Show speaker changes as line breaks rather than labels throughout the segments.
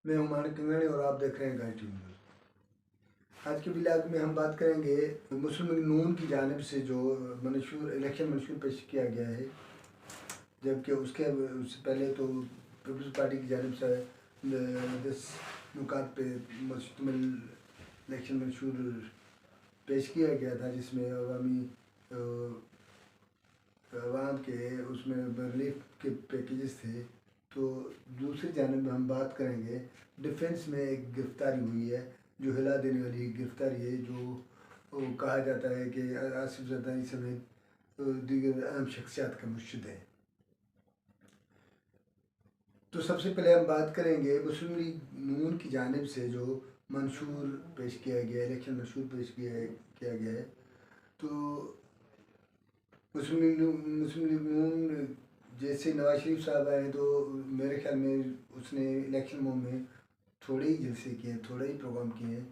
میں ہوں مانک کنگڑی اور آپ دیکھ رہے ہیں گائے ٹی وی نیوز۔ آج کے ولاگ میں ہم بات کریں گے مسلم لیگ نون کی جانب سے جو الیکشن منشور پیش کیا گیا ہے، جبکہ اس سے پہلے تو پیپلز پارٹی کی جانب سے 10 نکات پہ مشتمل الیکشن منشور پیش کیا گیا تھا، جس میں عوام کے اس میں ریلیف کے پیکیجز تھے۔ تو دوسری جانب ہم بات کریں گے ڈیفنس میں ایک گرفتاری ہوئی ہے جو ہلا دینے والی گرفتاری ہے، جو کہا جاتا ہے کہ آصف زرداری سمیت دیگر اہم شخصیات کا مرشد ہے۔ تو سب سے پہلے ہم بات کریں گے مسلم لیگ نون کی جانب سے جو منشور پیش کیا گیا ہے، الیکشن منشور پیش کیا گیا ہے۔ تو مسلم لیگ نون جیسے نواز شریف صاحب آئے تو میرے خیال میں اس نے الیکشن میں تھوڑے ہی جلسے کیے ہیں، تھوڑے ہی پروگرام کیے ہیں،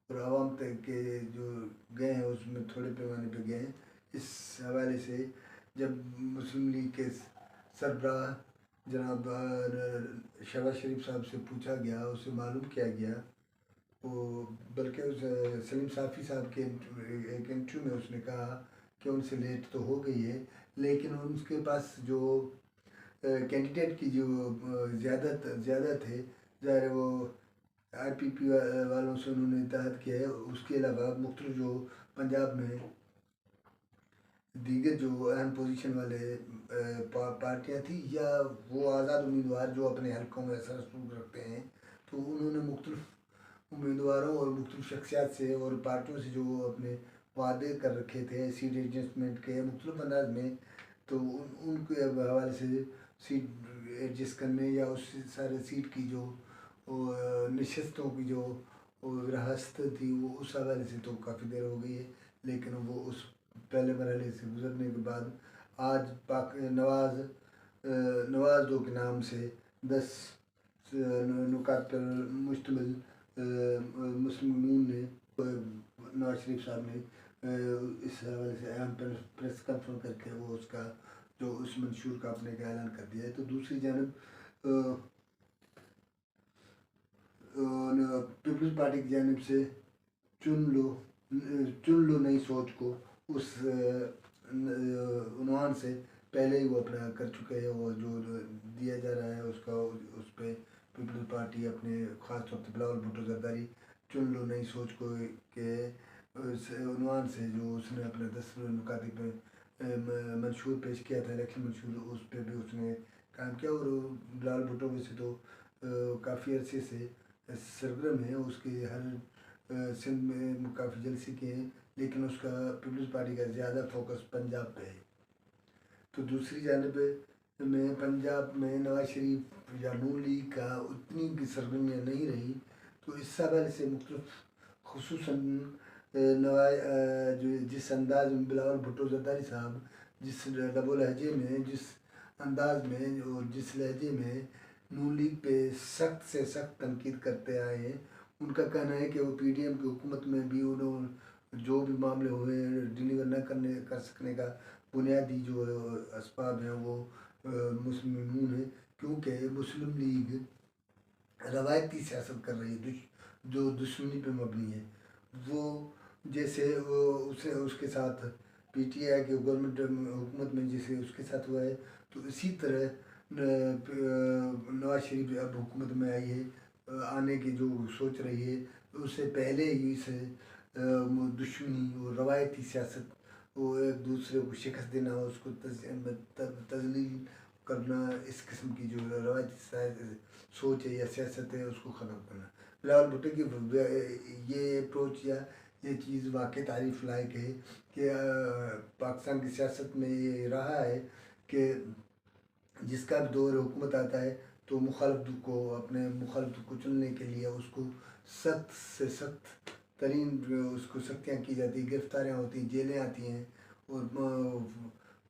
اور عوام تک کے جو گئے ہیں اس میں تھوڑے پیمانے پہ گئے ہیں۔ اس حوالے سے جب مسلم لیگ کے سربراہ جناب شہباز شریف صاحب سے پوچھا گیا، اس سے معلوم کیا گیا، بلکہ سلیم صافی صاحب کے ایک انٹرویو میں اس نے کہا کہ ان سے لیٹ تو ہو گئی ہے، لیکن ان کے پاس جو کینڈیڈیٹ کی جو زیادہ تھے، ظاہر ہے وہ آئی پی پی والوں سے انہوں نے اتحاد کیا ہے۔ اس کے علاوہ مختلف جو پنجاب میں دیگر جو اہم پوزیشن والے پارٹیاں تھیں یا وہ آزاد امیدوار جو اپنے حلقوں میں اثر رسوخ رکھتے ہیں، تو انہوں نے مختلف امیدواروں اور مختلف شخصیات سے اور پارٹیوں سے جو اپنے وعدے کر رکھے تھے سیٹ ایڈجسٹمنٹ کے مختلف انداز میں، تو ان کے حوالے سے سیٹ ایڈجسٹ کرنے یا اس سارے سیٹ کی جو نشستوں کی جو رہست تھی، وہ اس حوالے سے تو کافی دیر ہو گئی ہے، لیکن وہ اس پہلے مرحلے سے گزرنے کے بعد آج نواز دو کے نام سے 10 نکات پر مشتمل مسلم نون نے نواز شریف صاحب نے اس حوالے سے اہم پریس کانفرنس کر کے وہ اس کا جو اس منشور کا اپنے کا اعلان کر دیا ہے۔ تو دوسری جانب پیپلز پارٹی کی جانب سے چن لو نئی سوچ کو اس عنوان سے پہلے ہی وہ اپنا کر چکے ہیں، وہ جو دیا جا رہا ہے اس پہ پیپلز پارٹی اپنے خاص طور پہ بلاول بھٹو زرداری چن لو نئی سوچ کو کے اس عنوان سے جو اس نے اپنے 10 نکاتی پہ منشور پیش کیا تھا، الیکشن منشور، اس پہ بھی اس نے کام کیا۔ اور بلاول بھٹو ویسے تو کافی عرصے سے سرگرم ہے، اس کے ہر سندھ میں کافی جلسے کیے ہیں، لیکن اس کا پیپلز پارٹی کا زیادہ فوکس پنجاب پہ ہے۔ تو دوسری جانب میں پنجاب میں نواز شریف یا نون لیگ کا اتنی بھی سرگرمیاں نہیں رہی، تو اس حوالے سے مختلف خصوصاً جس انداز میں بلاول بھٹو زرداری صاحب جس لب و لہجے میں، جس انداز میں اور جس لہجے میں نون لیگ پہ سخت سے سخت تنقید کرتے آئے ہیں، ان کا کہنا ہے کہ وہ پی ڈی ایم کی حکومت میں بھی انہوں جو بھی معاملے ہوئے ہیں ڈیلیور نہ کر سکنے کا بنیادی جو اسباب ہیں وہ مسلم نون ہے، کیونکہ مسلم لیگ روایتی سیاست کر رہی ہے جو دشمنی پہ مبنی ہے۔ وہ جیسے اس کے ساتھ پی ٹی آئی کے گورنمنٹ حکومت میں جیسے اس کے ساتھ ہوا ہے، تو اسی طرح نواز شریف اب حکومت میں آئی ہے، آنے کی جو سوچ رہی ہے، اس سے پہلے ہی سے دشمنی اور روایتی سیاست، وہ ایک دوسرے کو شکست دینا، اس کو تذلیل کرنا، اس قسم کی جو روایتی سوچ ہے یا سیاست ہے اس کو ختم کرنا۔ بلاول بھٹو کی یہ اپروچ یا یہ چیز واقعی تعریف لائق ہے کہ پاکستان کی سیاست میں یہ رہا ہے کہ جس کا بھی دور حکومت آتا ہے تو اپنے مخالف کو چننے کے لیے اس کو سخت سے سخت ترین اس کو سختیاں کی جاتی ہیں، گرفتاریاں ہوتی ہیں، جیلیں آتی ہیں، اور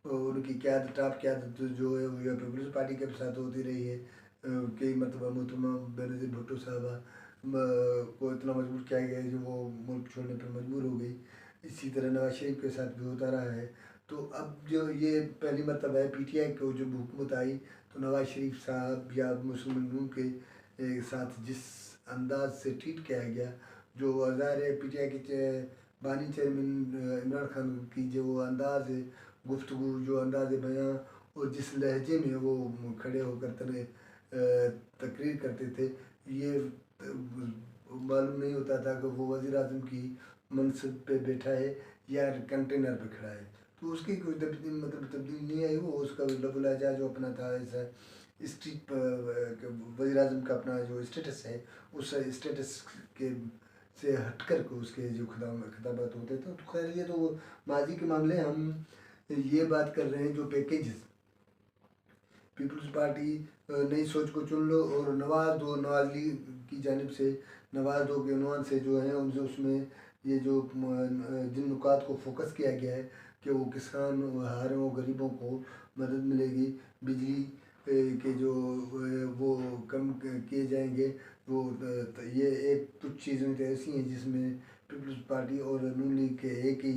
ان کی قیادت ٹاپ قیادت جو ہے وہ پیپلز پارٹی کے ساتھ ہوتی رہی ہے۔ کئی مرتبہ محترمہ بینظیر بھٹو صاحبہ کو اتنا مجبور کیا گیا ہے جو وہ ملک چھوڑنے پر مجبور ہو گئی، اسی طرح نواز شریف کے ساتھ بھی ہوتا رہا ہے۔ تو اب جو یہ پہلی مرتبہ ہے پی ٹی آئی کو جب حکومت آئی تو نواز شریف صاحب یا مسلم نون کے साथ जिस अंदाज से ट्रीट किया गया, जो ज़ाहिर है PTI के बानी चेयरमैन इमरान खान की जो अंदाज़ है गुफ्तगू, जो अंदाज़ बयां और जिस लहजे में वो खड़े होकर तकरीर करते थे, ये मालूम नहीं होता था कि वो वज़ीर आज़म की मनसब पे बैठा है या कंटेनर पे खड़ा है। तो उसकी कोई तब्दीली नहीं आई। वो उसका लहजा जो अपना था, ऐसा स्ट्रीट वज़ीर आज़म का अपना जो स्टेटस है, उस स्टेटस के से हटकर को उसके जो खिताबात होते थे। तो खैर ये तो माजी के मामले। हम ये बात कर रहे हैं जो पैकेजेस, पीपल्स पार्टी नई सोच को चुन लो और नवाज दो, नवाज लीग की जानिब से नवाज दो के उन्वान से जो है उनसे उसमें ये जो जिन नुकात को फोकस किया गया है कि वो किसान हारों गरीबों को मदद मिलेगी, बिजली के जो वो कम किए जाएंगे, वो ये एक कुछ चीज़ें तो ऐसी हैं जिसमें पीपल्स पार्टी और नून लीग के एक ही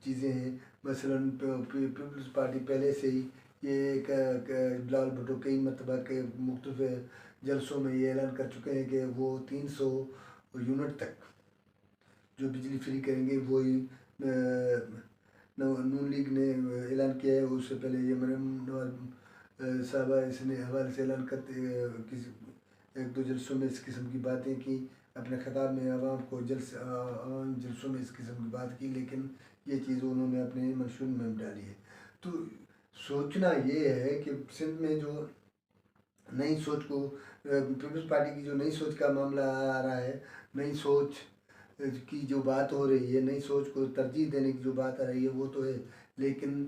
चीज़ें हैं। मसलन पीपल्स पार्टी पहले से ही ये बिलावल भुट्टो कई मरतबा के मुख्तलिफ जलसों में ये ऐलान कर चुके हैं कि वो 300 यूनिट तक जो बिजली फ्री करेंगे। वो ही नून लीग ने ऐलान किया है। उससे पहले ये मरियम नवाज साहबा इसने हवाले से ऐलान करते किसी एक दो जलसों में इस किस्म की बातें की, अपने खिताब में आवाम को आवाम जलसों में इस किस्म की बात की, लेकिन ये चीज़ उन्होंने अपने मंशूर में डाली है। तो सोचना ये है कि सिंध में जो नई सोच को पीपल्स पार्टी की जो नई सोच का मामला आ रहा है, नई सोच की जो बात हो रही है, नई सोच को तरजीह देने की जो बात आ रही है वो तो है, लेकिन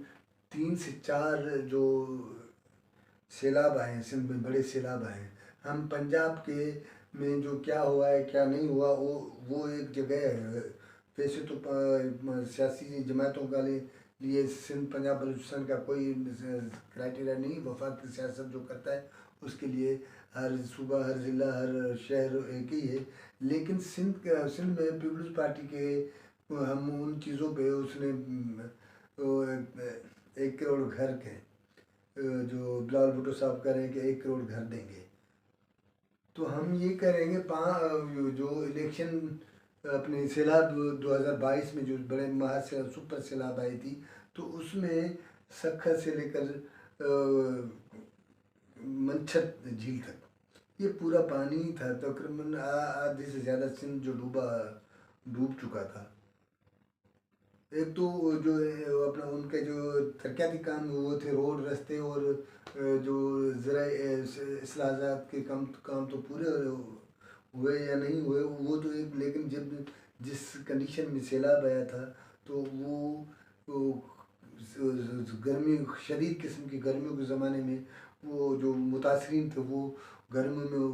3 से 4 जो सैलाब आए हैं सिंध में, बड़े सैलाब आए हैं। हम पंजाब के में जो क्या हुआ है क्या नहीं हुआ वो एक जगह है। वैसे तो सियासी जमातों का लिए सिंध पंजाब बलूचिस्तान का कोई क्राइटेरिया नहीं, वफाक की सियासत जो करता है उसके लिए हर सूबा, हर ज़िला, हर शहर एक ही है। लेकिन सिंध में पीपल्स पार्टी के हम उन चीज़ों पे उसने 1 करोड़ घर के जो बिलावल भुट्टो साहब कह रहे हैं कि 1 करोड़ घर देंगे, तो हम ये करेंगे जो इलेक्शन अपने सैलाब 2022 में जो बड़े सुपर सैलाब आई थी, तो उसमें सखर से लेकर मंछत झील तक ये पूरा पानी था। तकरीबन आधे से ज़्यादा सिंध जो डूब चुका था। एक तो जो अपना उनके जो तरक्याती काम वो थे, रोड, रास्ते और जो ज़राए इस्लाहात के काम तो पूरे हुए या नहीं हुए वो तो एक, लेकिन जब जिस कंडीशन में सैलाब आया था तो वो गर्मी, शदीद किस्म की गर्मियों के ज़माने में वो जो मुतासरीन थे वो गर्मियों में वो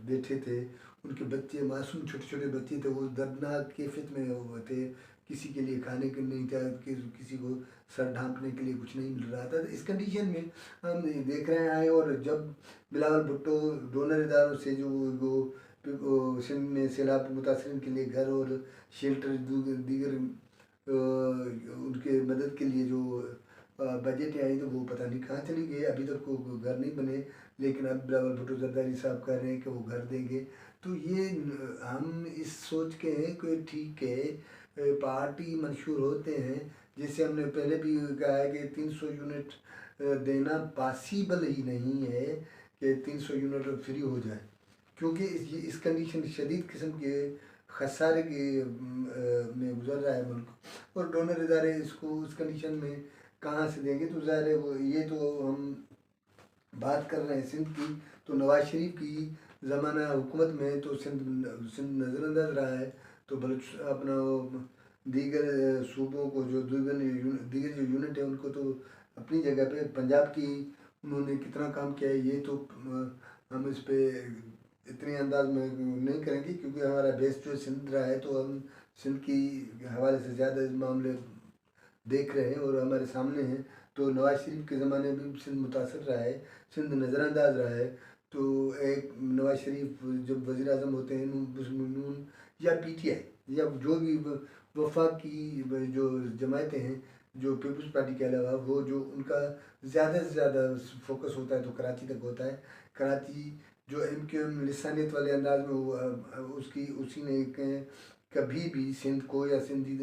बैठे थे, उनके बच्चे मासूम छोटे छोटे बच्चे थे, वो दर्दनाक कैफियत में वो थे, किसी के लिए खाने के नहीं था, किसी को सर ढांपने के लिए कुछ नहीं मिल रहा था। इस कंडीशन में हम देख रहे हैं। और जब बिलावल भुट्टो डोनर इदारों से जो सिंध में सैलाब मुतासरीन के लिए घर और शेल्टर दीगर उनके मदद के लिए जो बजट आई तो वो पता नहीं कहाँ चली गई, अभी तक को घर नहीं बने। लेकिन अब बिलावल भुट्टो जरदारी साहब कह रहे हैं कि वो घर देंगे। तो ये हम इस सोच के हैं कि ठीक है, पार्टी मंशूर होते हैं, जैसे हमने पहले भी कहा है कि 300 यूनिट देना पॉसिबल ही नहीं है कि 300 यूनिट फ्री हो जाए, क्योंकि इस कंडीशन शदीद किस्म के खसारे के में गुजर रहा है मुल्क, और डोनर इदारे इसको उस कंडीशन में कहाँ से देंगे। तो ज़ाहिर है वो ये तो हम बात कर रहे हैं सिंध की, तो नवाज शरीफ की ज़माना हुकूमत में तो सिंध नज़रअंदाज रहा है। तो बलूच अपना दीगर सूबों को जो दीगर जो यूनिट है उनको तो अपनी जगह पे, पंजाब की उन्होंने कितना काम किया है ये तो हम इस पे इतने अंदाज में नहीं करेंगे, क्योंकि हमारा बेस जो सिंध रहा है, तो हम सिंध की हवाले से ज़्यादा इस मामले देख रहे हैं और हमारे सामने हैं। तो नवाज शरीफ के ज़माने में भी सिंध मुतासर रहा है, सिंध नज़रअंदाज रहा है। तो एक नवाज शरीफ जब वज़ीर आज़म होते हैं नून या PTI या जो भी वफाक की जो जमातें हैं जो पीपल्स पार्टी के अलावा, वो जो उनका ज़्यादा से ज़्यादा फोकस होता है तो कराची तक होता है, कराची जो MQM लिसानियत वाले अंदाज में वो उसी ने कभी भी सिंध को या सिंधी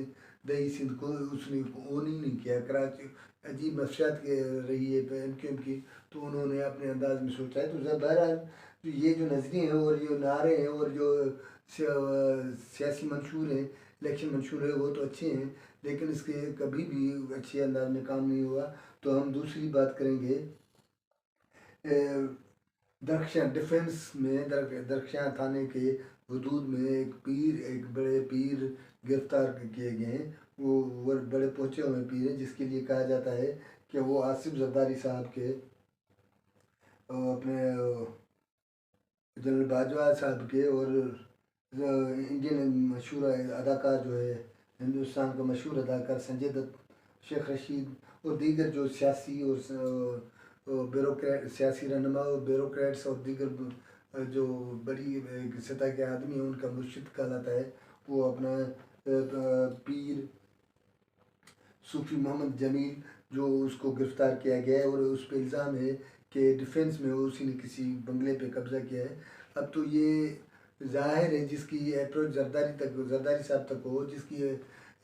दही सिंध को उसने ओन ही नहीं किया। कराची अजीब नफ्सियात के रही है MQM की, तो उन्होंने अपने अंदाज में सोचा है। तो बहरहाल जो ये जो नजरिए हैं और जो नारे हैं और जो सियासी मंशूर हैं, इलेक्शन मंशूर है, वो तो अच्छे हैं, लेकिन इसके कभी भी अच्छे अंदाज में काम नहीं हुआ। तो हम दूसरी बात करेंगे दरख्शां डिफेंस में। दरख्शां थाने के हदूद में एक बड़े पीर गिरफ्तार किए गए हैं। वो बड़े पहुँचे हुए पीर हैं, जिसके लिए कहा जाता है कि वो आसिफ जरदारी साहब के अपने जनरल बाजवा साहब के और इंडियन मशहूर अदाकार जो है हिंदुस्तान का मशहूर अदाकार संजय दत्त, शेख रशीद और दीगर जो सियासी और सियासी रहनुमा और ब्यूरोक्रेट्स और दीगर जो बड़ी सतह के आदमी हैं, उनका मुर्शिद कहलाता है। वो अपना पीर सूफी मोहम्मद जमील जो उसको गिरफ़्तार किया गया है और उस पर इल्ज़ाम है कि डिफेंस में उसी ने किसी बंगले पे कब्ज़ा किया है। अब तो ये ज़ाहिर है जिसकी अप्रोच जरदारी साहब तक हो, जिसकी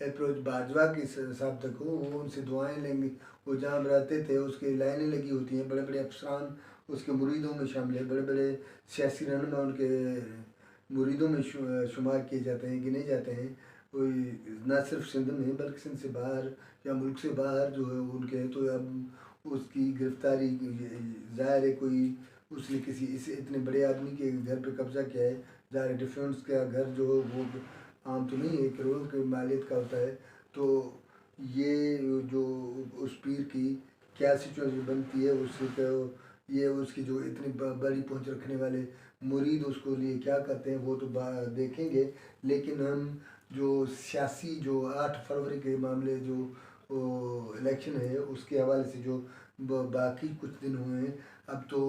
अप्रोच बाजवा के साहब तक हो, वो उनसे दुआएं लेंगे। वो जहाँ रहते थे उसके लाइनें लगी होती हैं, बड़े बड़े अफसरान उसके मुरीदों में शामिल है, बड़े बड़े सियासी रहनुमा उनके मुरीदों में शुमार किए जाते हैं, गिने जाते हैं। कोई न सिर्फ सिंध में बल्कि सिंध से बाहर या मुल्क से बाहर जो है उनके। तो अब उसकी गिरफ्तारी ज़ाहिर है कोई उसने किसी इतने बड़े आदमी के घर पे कब्ज़ा किया है। ज़ाहिर डिफेंस का घर जो वो आम तो नहीं है, करोड़ों के मालियत का होता है। तो ये जो उस पीर की क्या सिचुएशन बनती है उससे, तो ये उसकी जो इतनी बड़ी पहुंच रखने वाले मुरीद उसको लिए क्या करते हैं वो तो देखेंगे। लेकिन हम जो सियासी जो 8 फरवरी के मामले जो इलेक्शन है उसके हवाले से जो बाकी कुछ दिन हुए हैं, अब तो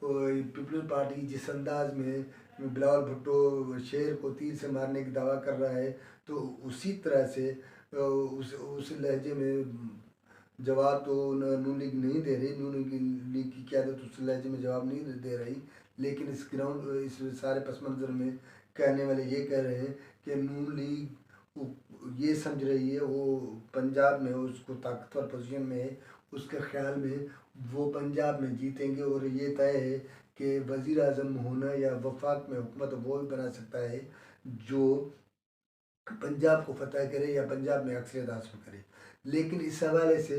पीपल्स पार्टी जिस अंदाज में बिलावल भुट्टो शेर को तीर से मारने की दावा कर रहा है, तो उसी तरह से उस लहजे में जवाब तो नून लीग नहीं दे रही। नून लीग की क़यादत उस लहजे में जवाब नहीं दे रही। लेकिन इस सारे पस मंज़र में कहने वाले ये कह रहे हैं कि नून लीग ये समझ रही है वो पंजाब में उसको ताकतवर पोजीशन में है, उसके ख्याल में वो पंजाब में जीतेंगे और ये तय है कि वज़ीर आज़म होना या वफाक में हुकूमत वो भी बना सकता है जो पंजाब को फतह करे या पंजाब में अक्सरियत हासिल करे। लेकिन इस हवाले से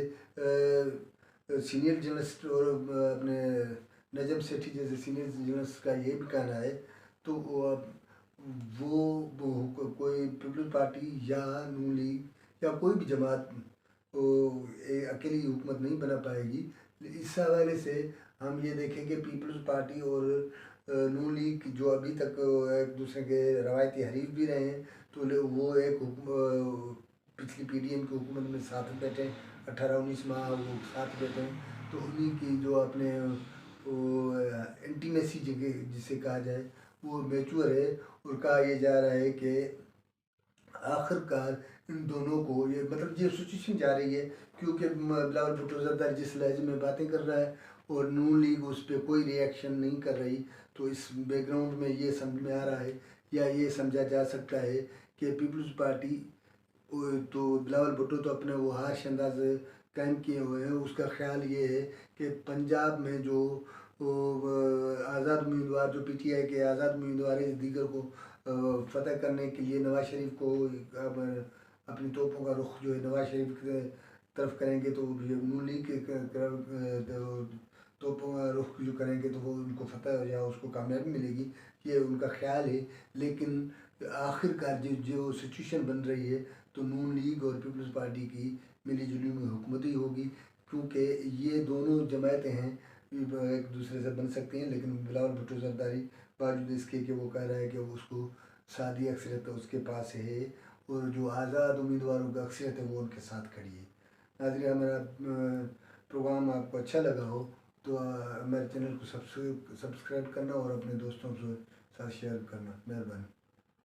सीनियर जर्नलिस्ट और अपने नजम सेठी जैसे सीनियर जर्नलिस्ट का ये भी कहना है, तो वो कोई पीपल्स पार्टी या नून लीग या कोई भी जमात अकेली हुकूमत नहीं बना पाएगी। इस हवाले से हम ये देखें कि पीपल्स पार्टी और नून लीग जो अभी तक एक दूसरे के रवायती हरीफ भी रहे हैं, तो वो एक पिछली PDM की हुकूमत में साथ बैठे 18-19 माह वो साथ बैठे हैं। तो उन्हीं की जो अपने इंटीमेसी जिसे कहा जाए वो मैच्योर है और कहा यह जा रहा है कि आखिरकार इन दोनों को ये मतलब ये सिचुएशन जा रही है, क्योंकि बिलावल भुट्टो जरदारी जिस लहजे में बातें कर रहा है और नून लीग उस पर कोई रिएक्शन नहीं कर रही। तो इस बैकग्राउंड में ये समझ में आ रहा है या ये समझा जा सकता है कि पीपल्स पार्टी तो बिलावल भुट्टो तो अपने वो हाश अंदाज कायम किए हुए हैं। उसका ख्याल ये है कि पंजाब में जो आज़ाद उम्मीदवार जो PTI के आज़ाद उम्मीदवार है, दीगर को फतह करने के लिए नवाज शरीफ को अपनी तोपों का रुख जो है नवाज शरीफ की तरफ करेंगे, तो नून लीग के तोपों का रुख जो करेंगे तो वो उनको फतह या उसको कामयाबी मिलेगी, ये उनका ख्याल है। लेकिन आखिरकार जो सिचुएशन बन रही है तो नून लीग और पीपल्स पार्टी की मिली जुली में हुकूमत ही होगी, क्योंकि ये दोनों जमातें हैं एक दूसरे से बन सकती हैं। लेकिन बिलावल भुट्टो जरदारी बावजूद इसके कि वो कह रहा है कि उसको सादी अक्सरियत उसके पास है और जो आज़ाद उम्मीदवारों की अक्सरियत है वो उनके साथ खड़ी है। नाज़रीन, हमारा प्रोग्राम आपको अच्छा लगा हो तो हमारे चैनल को सब्सक्राइब करना और अपने दोस्तों के साथ शेयर करना। मेहरबानी।